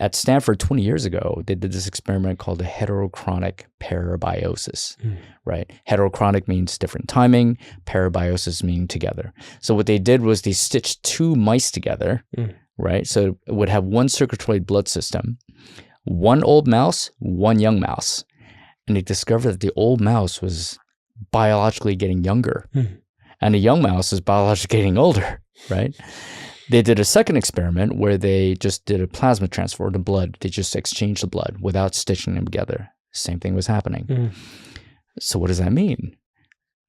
At Stanford 20 years ago, they did this experiment called the heterochronic parabiosis, right? Heterochronic means different timing, parabiosis meaning together. So what they did was they stitched two mice together, right? So it would have one circulatory blood system, one old mouse, one young mouse. And they discovered that the old mouse was biologically getting younger and the young mouse is biologically getting older, right? They did a second experiment where they just did a plasma transfer of the blood. They just exchanged the blood without stitching them together. Same thing was happening. So what does that mean?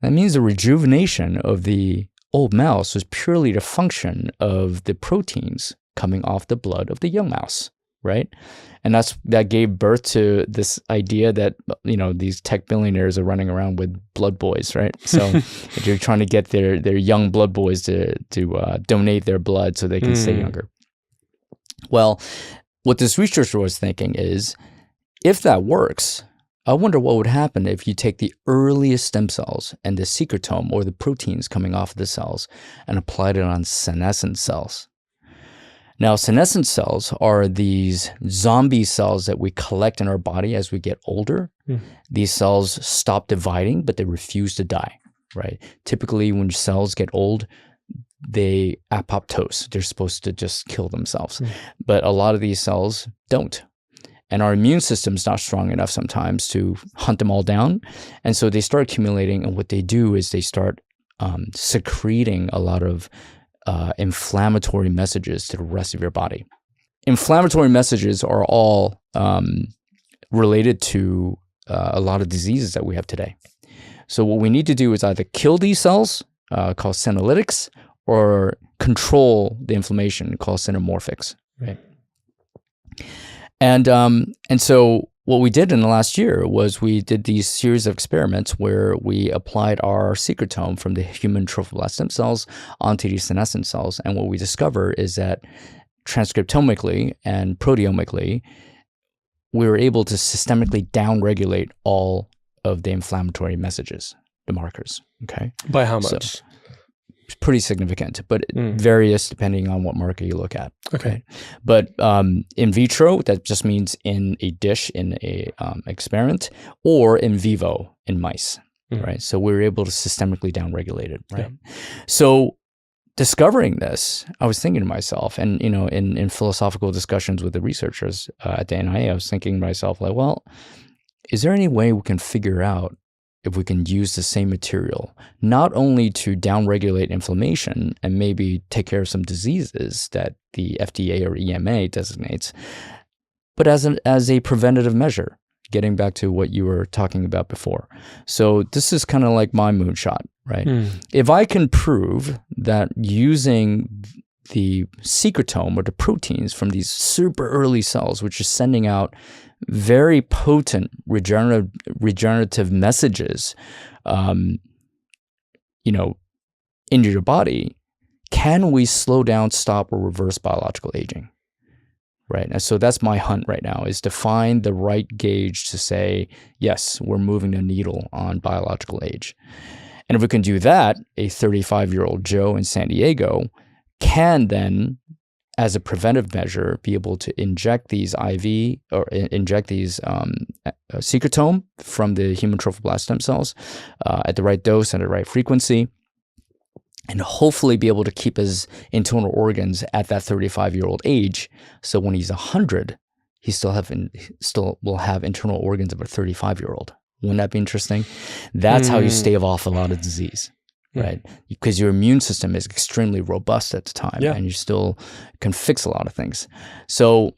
That means the rejuvenation of the old mouse was purely the function of the proteins coming off the blood of the young mouse, right? And that gave birth to this idea that, you know, these tech billionaires are running around with blood boys, right? So they're trying to get their young blood boys to donate their blood so they can stay younger. Well, what this researcher was thinking is, if that works, I wonder what would happen if you take the earliest stem cells and the secretome, or the proteins coming off of the cells, and applied it on senescent cells. Now, senescent cells are these zombie cells that we collect in our body as we get older. These cells stop dividing, but they refuse to die, right? Typically, when cells get old, they apoptose. They're supposed to just kill themselves. But a lot of these cells don't. And our immune system's not strong enough sometimes to hunt them all down. And so they start accumulating, and what they do is they start secreting a lot of inflammatory messages to the rest of your body. Inflammatory messages are all related to a lot of diseases that we have today. So what we need to do is either kill these cells, called senolytics, or control the inflammation, called senomorphics. Right. And so what we did in the last year was we did these series of experiments where we applied our secretome from the human trophoblast stem cells onto these senescent cells. And what we discover is that transcriptomically and proteomically, we were able to systemically downregulate all of the inflammatory messages, the markers. Okay. By how much? So, it's pretty significant, but various depending on what marker you look at. Okay. Right? But in vitro, that just means in a dish, in a experiment, or in vivo, in mice, right? So we were able to systemically downregulate it, right? Yeah. So discovering this, I was thinking to myself, and you know, in philosophical discussions with the researchers at the NIA, I was thinking to myself, like, well, is there any way we can figure out if we can use the same material, not only to downregulate inflammation and maybe take care of some diseases that the FDA or EMA designates, but as a preventative measure, getting back to what you were talking about before. So this is kind of like my moonshot, right? If I can prove that using the secretome or the proteins from these super early cells, which is sending out very potent regenerative messages, you know, into your body, can we slow down, stop, or reverse biological aging? Right. And so that's my hunt right now, is to find the right gauge to say, yes, we're moving the needle on biological age. And if we can do that, a 35-year-old Joe in San Diego can then, as a preventive measure, be able to inject these IV or inject these secretome from the human trophoblast stem cells at the right dose and the right frequency, and hopefully be able to keep his internal organs at that 35-year-old age. So when he's 100, he still will have internal organs of a 35-year-old. Wouldn't that be interesting? That's how you stave off a lot of disease. Right? Because your immune system is extremely robust at the time, and you still can fix a lot of things. So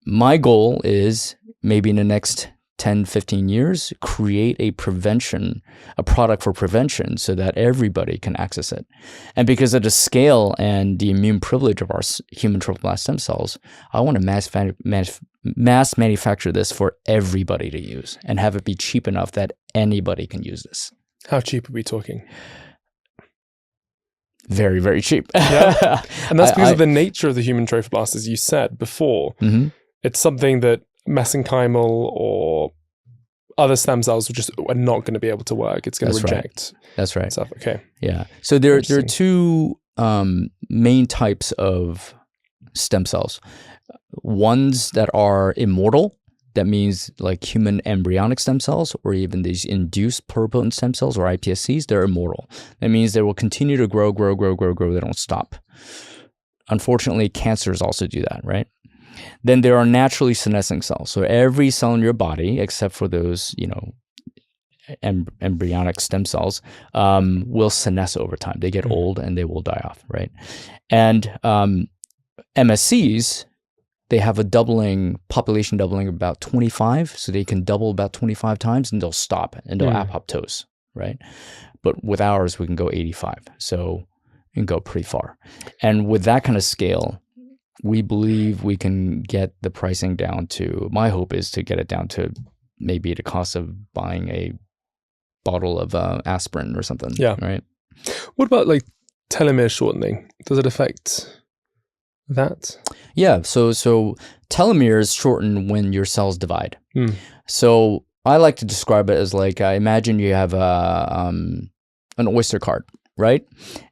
my goal is maybe in the next 10, 15 years, create a product for prevention so that everybody can access it. And because of the scale and the immune privilege of our human trophoblast stem cells, I want to mass manufacture this for everybody to use and have it be cheap enough that anybody can use this. How cheap are we talking? Very, very cheap. Yeah. And that's because of the nature of the human trophoblast, as you said before. It's something that mesenchymal or other stem cells are not going to be able to work. It's going to reject. That's right. Stuff. Okay. Yeah. So there are two main types of stem cells. Ones that are immortal, that means like human embryonic stem cells or even these induced pluripotent stem cells or iPSCs, they're immortal. That means they will continue to grow. They don't stop. Unfortunately, cancers also do that, right? Then there are naturally senescing cells. So every cell in your body, except for those, embryonic stem cells, will senesce over time. They get old and they will die off, right? And MSCs, they have a population doubling about 25, so they can double about 25 times and they'll stop and they'll apoptose, right? But with ours, we can go 85, so we can go pretty far. And with that kind of scale, we believe we can get the pricing down to, my hope is to get it down to maybe the cost of buying a bottle of aspirin or something, right? What about like telomere shortening? Does it affect that? Yeah, so telomeres shorten when your cells divide. So I like to describe it as like, imagine you have an Oyster card, right?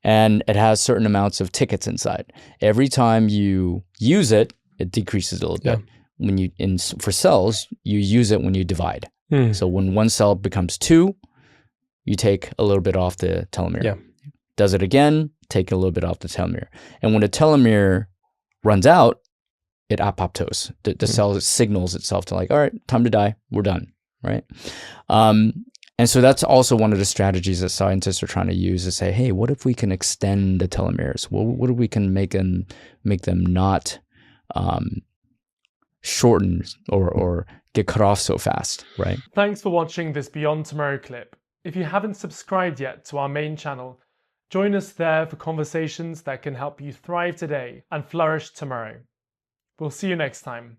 And it has certain amounts of tickets inside. Every time you use it, it decreases a little bit. When for cells, you use it when you divide. So when one cell becomes 2, you take a little bit off the telomere. Does it again, take a little bit off the telomere. And when the telomere runs out, it apoptoses. The cell signals itself to like, all right, time to die. We're done, right? And so that's also one of the strategies that scientists are trying to use to say, hey, what if we can extend the telomeres? What if we can make them not shorten or get cut off so fast, right? Thanks for watching this Beyond Tomorrow clip. If you haven't subscribed yet to our main channel, join us there for conversations that can help you thrive today and flourish tomorrow. We'll see you next time.